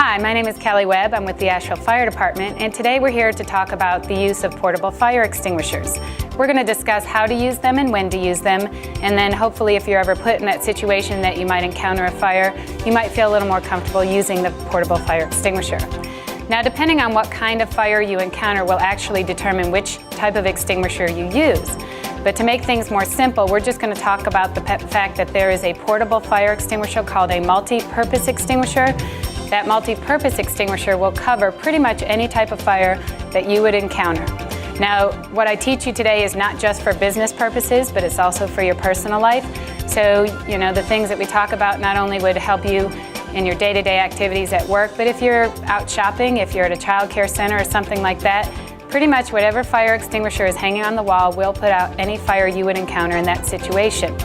Hi, my name is Kelly Webb. I'm with the Asheville Fire Department, and today we're here to talk about the use of portable fire extinguishers. We're going to discuss how to use them and when to use them, and then hopefully if you're ever put in that situation that you might encounter a fire, you might feel a little more comfortable using the portable fire extinguisher. Now, depending on what kind of fire you encounter will actually determine which type of extinguisher you use. But to make things more simple, we're just going to talk about the fact that there is a portable fire extinguisher called a multi-purpose extinguisher. That multi-purpose extinguisher will cover pretty much any type of fire that you would encounter. Now, what I teach you today is not just for business purposes, but it's also for your personal life. So, the things that we talk about not only would help you in your day-to-day activities at work, but if you're out shopping, if you're at a child care center or something like that, pretty much whatever fire extinguisher is hanging on the wall will put out any fire you would encounter in that situation.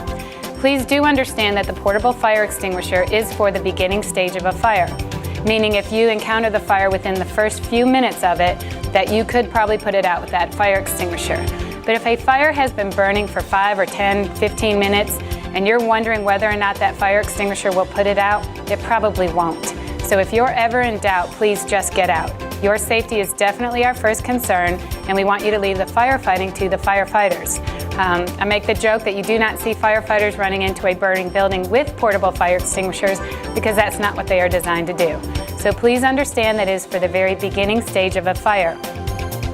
Please do understand that the portable fire extinguisher is for the beginning stage of a fire, meaning if you encounter the fire within the first few minutes of it, that you could probably put it out with that fire extinguisher. But if a fire has been burning for 5 or 10, 15 minutes, and you're wondering whether or not that fire extinguisher will put it out, it probably won't. So if you're ever in doubt, please just get out. Your safety is definitely our first concern, and we want you to leave the firefighting to the firefighters. I make the joke that you do not see firefighters running into a burning building with portable fire extinguishers because that's not what they are designed to do. So please understand that it is for the very beginning stage of a fire.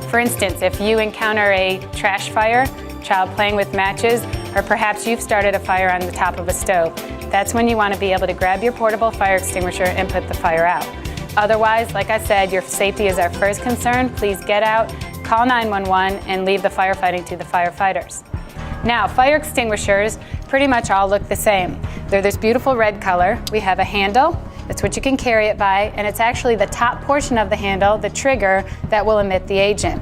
For instance, if you encounter a trash fire, child playing with matches, or perhaps you've started a fire on the top of a stove, that's when you want to be able to grab your portable fire extinguisher and put the fire out. Otherwise, like I said, your safety is our first concern. Please get out, call 911, and leave the firefighting to the firefighters. Now, fire extinguishers pretty much all look the same. They're this beautiful red color. We have a handle, that's what you can carry it by, and it's actually the top portion of the handle, the trigger, that will emit the agent.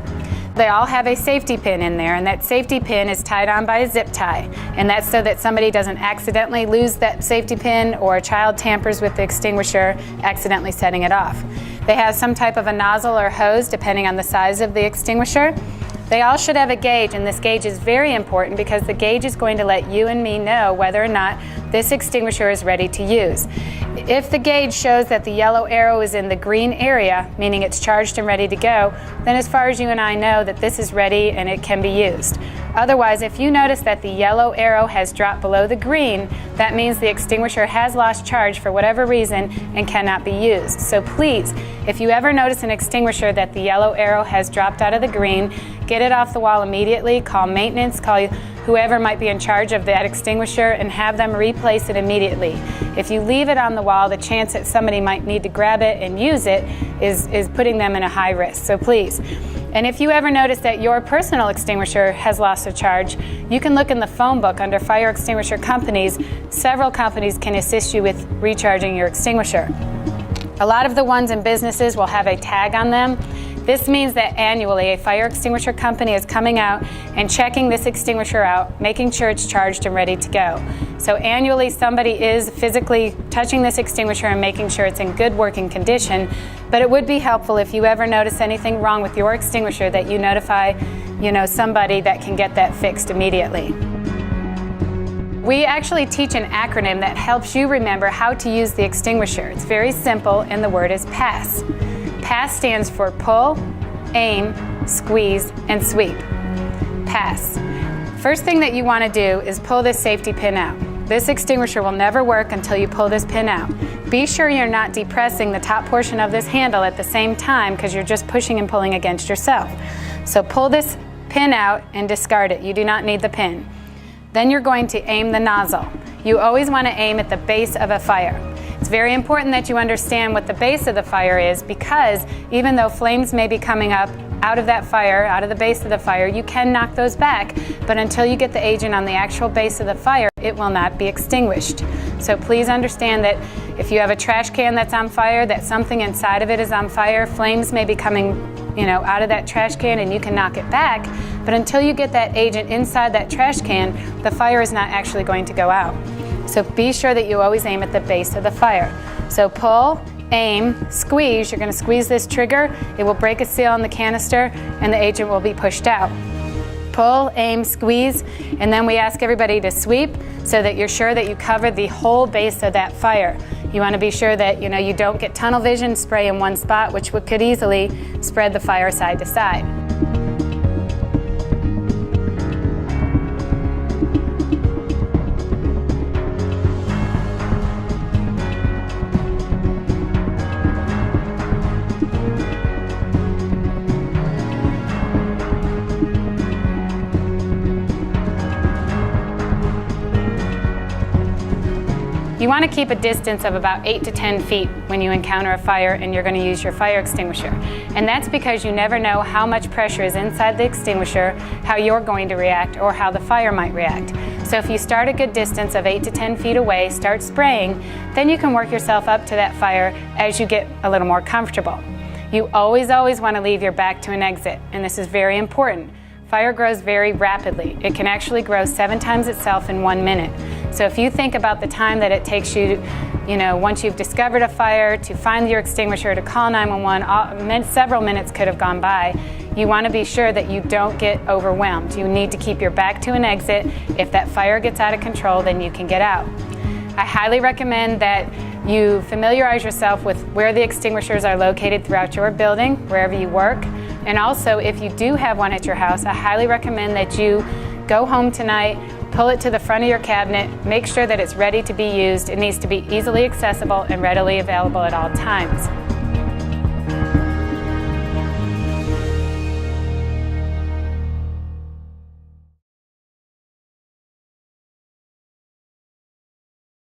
They all have a safety pin in there, and that safety pin is tied on by a zip tie, and that's so that somebody doesn't accidentally lose that safety pin or a child tampers with the extinguisher, accidentally setting it off. They have some type of a nozzle or hose depending on the size of the extinguisher. They all should have a gauge, and this gauge is very important because the gauge is going to let you and me know whether or not this extinguisher is ready to use. If the gauge shows that the yellow arrow is in the green area, meaning it's charged and ready to go, then as far as you and I know that this is ready and it can be used. Otherwise, if you notice that the yellow arrow has dropped below the green, that means the extinguisher has lost charge for whatever reason and cannot be used. So please, if you ever notice an extinguisher that the yellow arrow has dropped out of the green, get it off the wall immediately, call maintenance, call whoever might be in charge of that extinguisher, and have them replace it immediately. If you leave it on the wall, the chance that somebody might need to grab it and use it is putting them in a high risk. So please. And if you ever notice that your personal extinguisher has lost a charge, you can look in the phone book under fire extinguisher companies. Several companies can assist you with recharging your extinguisher. A lot of the ones in businesses will have a tag on them. This means that annually a fire extinguisher company is coming out and checking this extinguisher out, making sure it's charged and ready to go. So annually somebody is physically touching this extinguisher and making sure it's in good working condition. But it would be helpful if you ever notice anything wrong with your extinguisher that you notify, somebody that can get that fixed immediately. We actually teach an acronym that helps you remember how to use the extinguisher. It's very simple, and the word is PASS. PASS stands for pull, aim, squeeze, and sweep. PASS. First thing that you want to do is pull this safety pin out. This extinguisher will never work until you pull this pin out. Be sure you're not depressing the top portion of this handle at the same time because you're just pushing and pulling against yourself. So pull this pin out and discard it. You do not need the pin. Then you're going to aim the nozzle. You always want to aim at the base of a fire. It's very important that you understand what the base of the fire is because even though flames may be coming up out of that fire, out of the base of the fire, you can knock those back, but until you get the agent on the actual base of the fire, it will not be extinguished. So please understand that if you have a trash can that's on fire, that something inside of it is on fire, flames may be coming out of that trash can and you can knock it back, but until you get that agent inside that trash can, the fire is not actually going to go out. So be sure that you always aim at the base of the fire. So pull, aim, squeeze. You're going to squeeze this trigger. It will break a seal on the canister and the agent will be pushed out. Pull, aim, squeeze, and then we ask everybody to sweep so that you're sure that you cover the whole base of that fire. You want to be sure that you don't get tunnel vision, spray in one spot, which could easily spread the fire side to side. You want to keep a distance of about 8 to 10 feet when you encounter a fire and you're going to use your fire extinguisher. And that's because you never know how much pressure is inside the extinguisher, how you're going to react, or how the fire might react. So if you start a good distance of 8 to 10 feet away, start spraying, then you can work yourself up to that fire as you get a little more comfortable. You always want to leave your back to an exit, and this is very important. Fire grows very rapidly. It can actually grow 7 times itself in 1 minute. So if you think about the time that it takes you, once you've discovered a fire, to find your extinguisher, to call 911, several minutes could have gone by. You want to be sure that you don't get overwhelmed. You need to keep your back to an exit. If that fire gets out of control, then you can get out. I highly recommend that you familiarize yourself with where the extinguishers are located throughout your building, wherever you work. And also, if you do have one at your house, I highly recommend that you go home tonight, pull it to the front of your cabinet, make sure that it's ready to be used. It needs to be easily accessible and readily available at all times.